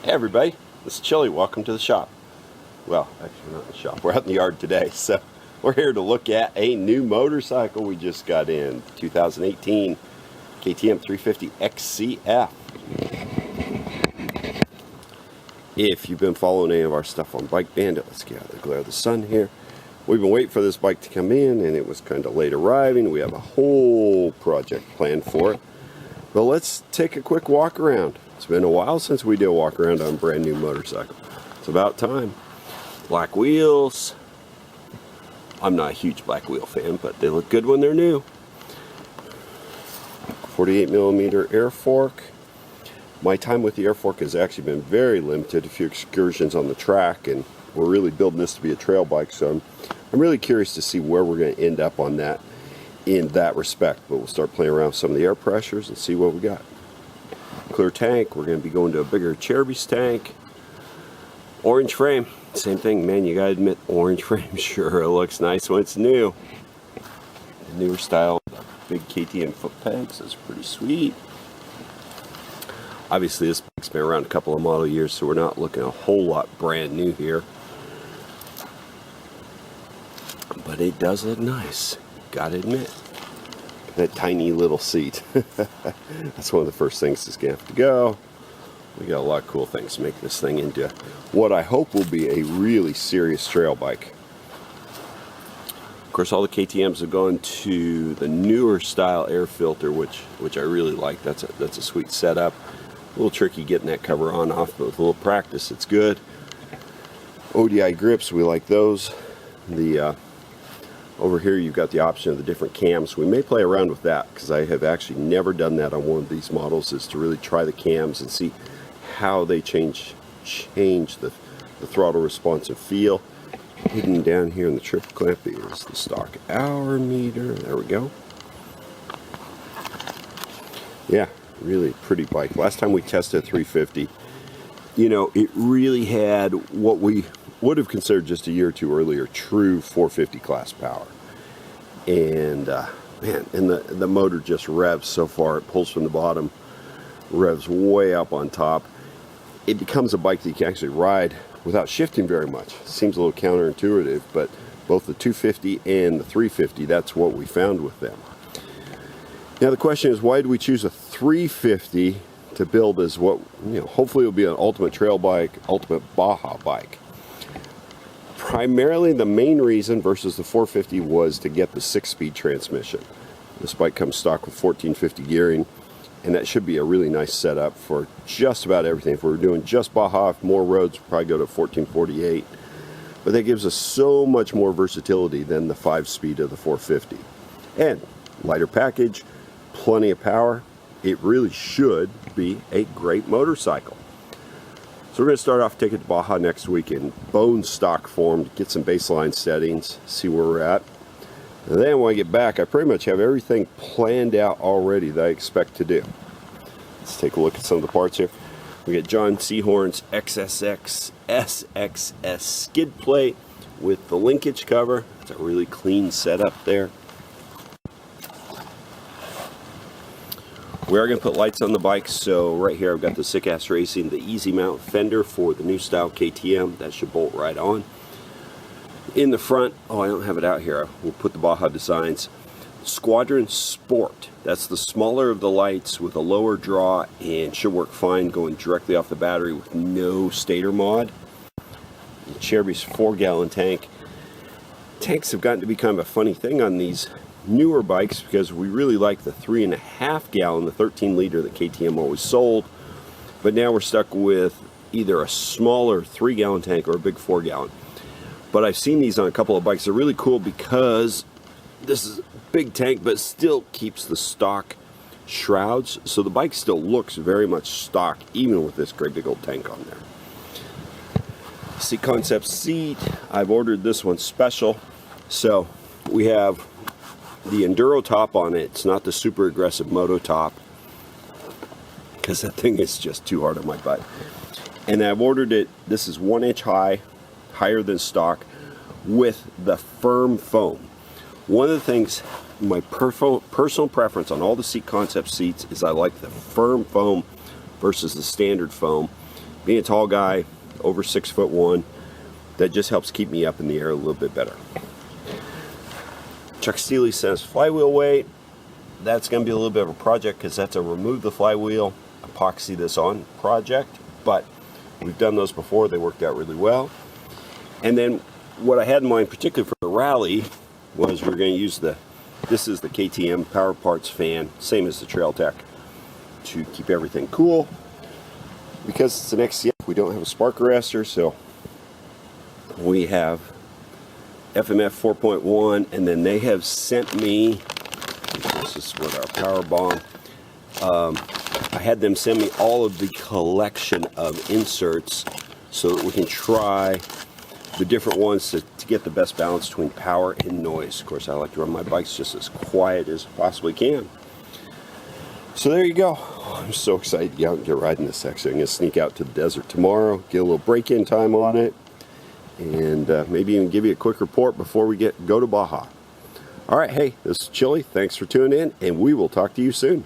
Hey everybody, this is Chili. Welcome to the shop. Well, actually not in the shop. We're out in the yard today, so we're here to look at a new motorcycle we just got in. 2018 KTM 350xc-f. If you've been following any of our stuff on Bike Bandit, let's get out of the glare of the sun here. We've been waiting for this bike to come in, and it was kind of late arriving. We have a whole project planned for it. But let's take a quick walk around. It's been a while since we did a walk around on a brand new motorcycle. It's about time. Black wheels. I'm not a huge black wheel fan, but they look good when they're new. 48mm air fork. My time with the air fork has actually been very limited. A few excursions on the track, and we're really building this to be a trail bike, so I'm really curious to see where we're going to end up on that in that respect. But we'll start playing around with some of the air pressures and see what we got. Clear tank. We're going to be going to a bigger Cherubies tank. Orange frame. Same thing, man, you gotta admit, orange frame, sure, it looks nice when it's new. The newer style, big KTM foot pegs, that's pretty sweet. Obviously this bike's been around a couple of model years, so we're not looking a whole lot brand new here. But it does look nice, gotta admit. That tiny little seat. That's one of the first things that's gonna have to go. We got a lot of cool things to make this thing into what I hope will be a really serious trail bike. Of course, all the KTMs have gone to the newer style air filter, which I really like. That's a sweet setup. A little tricky getting that cover on off, but with a little practice, it's good. ODI grips, we like those. Over here, you've got the option of the different cams. We may play around with that because I have actually never done that on one of these models. Is to really try the cams and see how they change the throttle response and feel. Hidden down here in the triple clamp is the stock hour meter. There we go. Yeah, really pretty bike. Last time we tested 350, you know, it really had what we would have considered just a year or two earlier true 450 class power. And man, and the motor just revs so far. It pulls from the bottom, revs way up on top. It becomes a bike that you can actually ride without shifting very much. Seems a little counterintuitive, but both the 250 and the 350, that's what we found with them. Now the question is, why do we choose a 350 to build as what, you know, hopefully it'll be an ultimate trail bike, ultimate Baja bike? Primarily the main reason versus the 450 was to get the 6-speed transmission. This bike comes stock with 1450 gearing. And that should be a really nice setup for just about everything. If we're doing just Baja, more roads, we'll probably go to 1448. But that gives us so much more versatility than the 5-speed of the 450. And lighter package, plenty of power. It really should be a great motorcycle. So we're going to start off taking it to Baja next week in bone stock form, get some baseline settings, see where we're at. And then when I get back, I pretty much have everything planned out already that I expect to do. Let's take a look at some of the parts here. We got John Seahorn's XSX SXS skid plate with the linkage cover. It's a really clean setup there. We are going to put lights on the bike, so right here I've got the Sick Ass Racing, the easy mount fender for the new style KTM. That should bolt right on. In the front, oh, I don't have it out here. We'll put the Baja designs. Squadron Sport. That's the smaller of the lights with a lower draw and should work fine going directly off the battery with no stator mod. The Cherubies 4-gallon tank. Tanks have gotten to be kind of a funny thing on these newer bikes because we really like the 3.5-gallon, the 13-liter that KTM always sold. But now we're stuck with either a smaller 3-gallon tank or a big 4-gallon. But I've seen these on a couple of bikes. They're really cool because this is a big tank, but still keeps the stock shrouds. So the bike still looks very much stock, even with this great big old tank on there. Seat Concept seat. I've ordered this one special. So we have the Enduro top on it. It's not the super aggressive Moto top, because that thing is just too hard on my butt. And I've ordered it. This is 1 inch high. Higher than stock with the firm foam. One of the things, my personal preference on all the Seat Concept seats is I like the firm foam versus the standard foam being a tall guy, over 6'1", that just helps keep me up in the air a little bit better. Chuck Steele says flywheel weight. That's going to be a little bit of a project because that's a remove the flywheel, epoxy this on project. But we've done those before. They worked out really well. And then what I had in mind, particularly for the rally, was we're going to use this is the KTM Power Parts fan, same as the Trail Tech, to keep everything cool. Because it's an XCF, we don't have a spark arrestor, so we have FMF 4.1, and then they have sent me, this is what our power bomb, I had them send me all of the collection of inserts so that we can try the different ones to get the best balance between power and noise. Of course, I like to run my bikes just as quiet as I possibly can. So there you go. I'm so excited to get out and get riding this section. I'm going to sneak out to the desert tomorrow, get a little break-in time on it, and maybe even give you a quick report before we go to Baja. All right, hey, this is Chili. Thanks for tuning in, and we will talk to you soon.